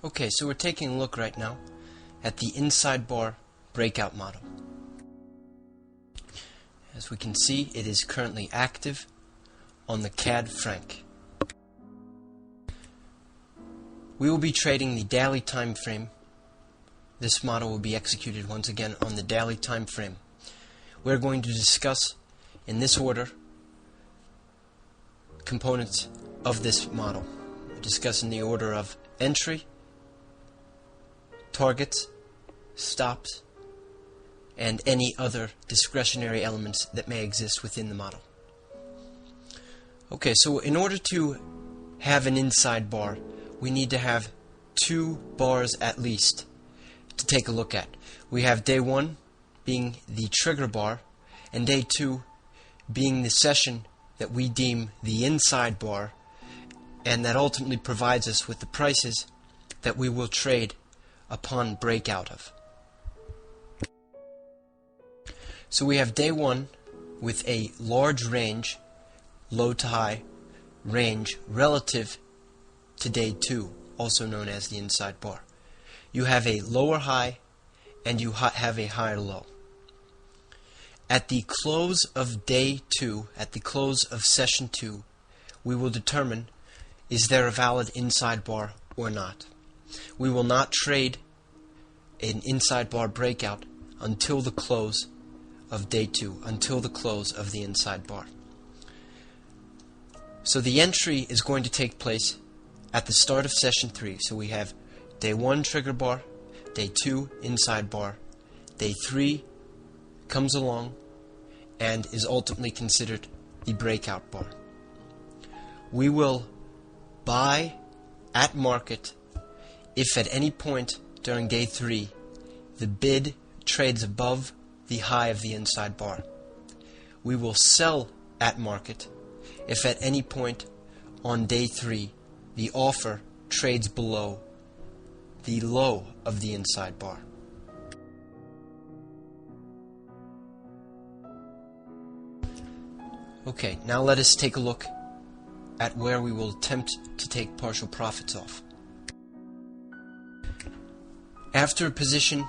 Okay, so we're taking a look right now at the inside bar breakout model. As we can see, it is currently active on the CAD franc. We will be trading the daily time frame. This model will be executed once again on the daily time frame. We're going to discuss in this order components of this model. We'll discuss in the order of entry, targets, stops, and any other discretionary elements that may exist within the model. Okay, so in order to have an inside bar, we need to have two bars at least to take a look at. We have day one being the trigger bar, and day two being the session that we deem the inside bar, and that ultimately provides us with the prices that we will trade upon breakout of. So we have day one with a large range, low to high range, relative to day two, also known as the inside bar. You have a lower high and you have a higher low. At the close of day two, at the close of session two, we will determine is there a valid inside bar or not. We will not trade an inside bar breakout until the close of day two, until the close of the inside bar. So the entry is going to take place at the start of session 3. So we have day 1 trigger bar, day 2 inside bar, day 3 comes along and is ultimately considered the breakout bar. We will buy at market if at any point during day 3 the bid trades above the high of the inside bar. We will sell at market if at any point on day 3 the offer trades below the low of the inside bar. Okay, now let us take a look at where we will attempt to take partial profits off. After a position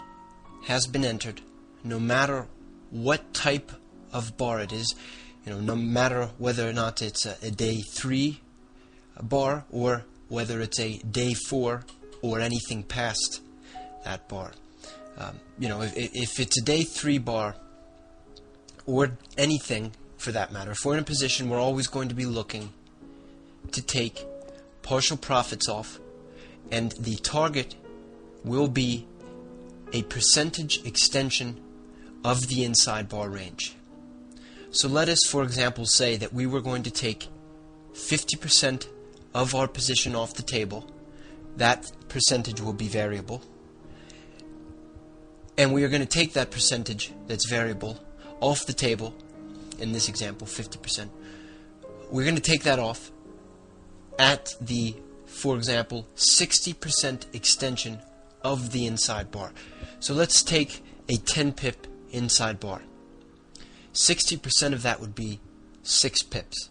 has been entered, no matter what type of bar it is, no matter whether or not it's a day 3 bar or whether it's a day 4 or anything past that bar. If it's a day 3 bar or anything for that matter, if we're in a position, we're always going to be looking to take partial profits off, and the target will be a percentage extension of the inside bar range. So let us, for example, say that we were going to take 50% of our position off the table. That percentage will be variable. And we are going to take that percentage that's variable off the table, in this example, 50%. We're going to take that off at the, for example, 60% extension of the inside bar. So let's take a 10 pip inside bar. 60% of that would be 6 pips.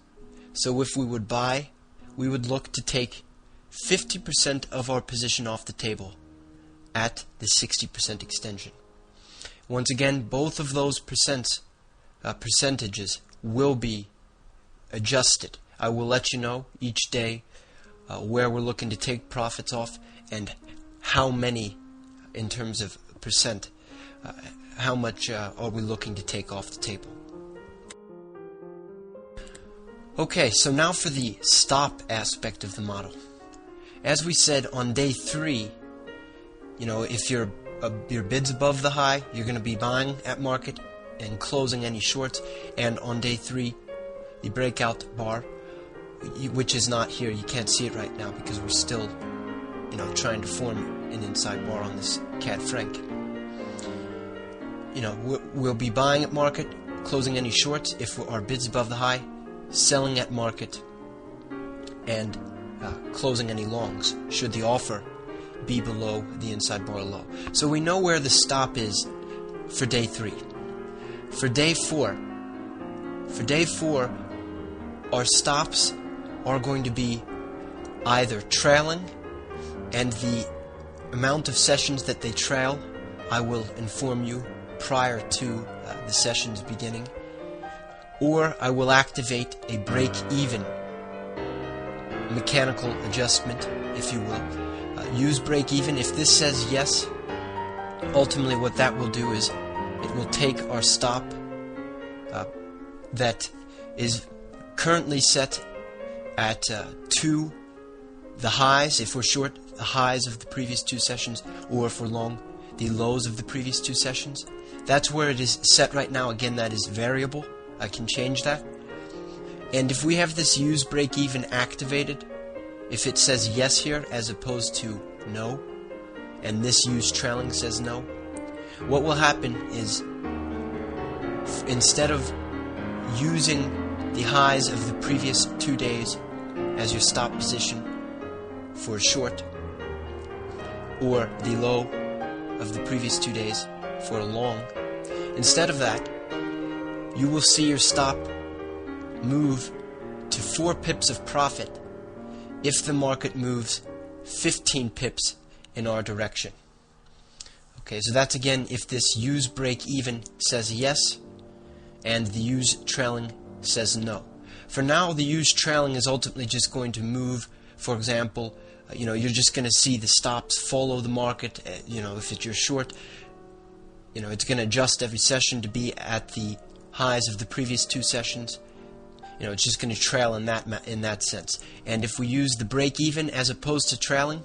So if we would buy, we would look to take 50% of our position off the table at the 60% extension. Once again, both of those percentages will be adjusted. I will let you know each day where we're looking to take profits off and how many in terms of percent, how much are we looking to take off the table. Okay, so now for the stop aspect of the model. As we said, on day 3, if your bid's above the high, you're going to be buying at market and closing any shorts. And on day 3, the breakout bar, which is not here, you can't see it right now because we're still, trying to form an inside bar on this CAD franc. We'll be buying at market, closing any shorts if our bid's above the high, selling at market, and closing any longs should the offer be below the inside bar low. So we know where the stop is for day 3. For day 4, our stops are going to be either trailing and the amount of sessions that they trail, I will inform you prior to the session's beginning, or I will activate a break-even mechanical adjustment, if you will. Use break-even. If this says yes, ultimately what that will do is it will take our stop that is currently set at the highs, if we're short, the highs of the previous two sessions, or if we're long, the lows of the previous two sessions. That's where it is set right now. Again, that is variable. I can change that. And if we have this use break-even activated, if it says yes here as opposed to no, and this use trailing says no, what will happen is instead of using the highs of the previous 2 days as your stop position for a short, or the low of the previous 2 days for a long, instead of that, you will see your stop move to 4 pips of profit if the market moves 15 pips in our direction. Okay, so that's again if this use break even says yes and the use trailing says no. For now, the use trailing is ultimately just going to move. For example, you're just going to see the stops follow the market. If it's your short, it's going to adjust every session to be at the highs of the previous 2 sessions. It's just going to trail in that sense. And if we use the break even as opposed to trailing,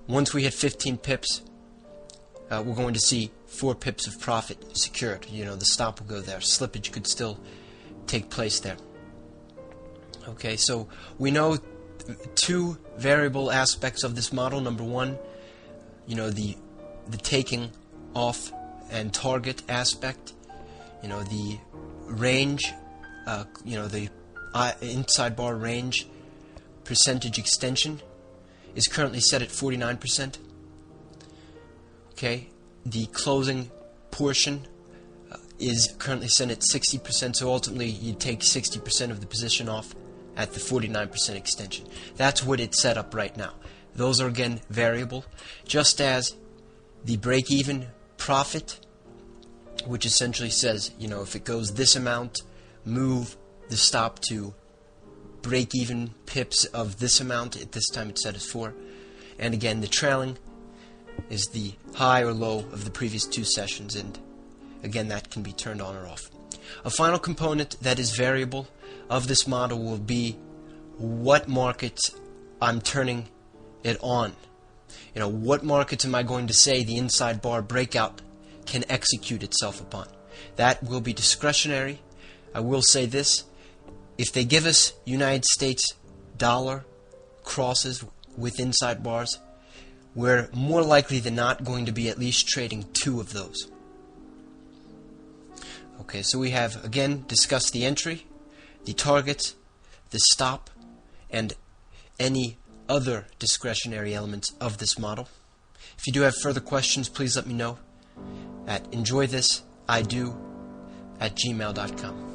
once we hit 15 pips, we're going to see 4 pips of profit secured. The stop will go there. Slippage could still take place there. Okay, so we know 2 variable aspects of this model. Number one, the taking off and target aspect. The range, the inside bar range percentage extension is currently set at 49%. Okay, the closing portion is currently set at 60%, so ultimately you take 60% of the position off at the 49% extension. That's what it's set up right now. Those are again variable, just as the break-even profit, which essentially says, if it goes this amount, move the stop to break-even pips of this amount. At this time it's set as 4. And again, the trailing is the high or low of the previous 2 sessions, and again that can be turned on or off. A final component that is variable of this model will be what markets I'm turning it on. What markets am I going to say the inside bar breakout can execute itself upon? That will be discretionary. I will say this: if they give us United States dollar crosses with inside bars, we're more likely than not going to be at least trading 2 of those. Okay, so we have again discussed the entry, the targets, the stop, and any other discretionary elements of this model. If you do have further questions, please let me know at enjoythisido@gmail.com.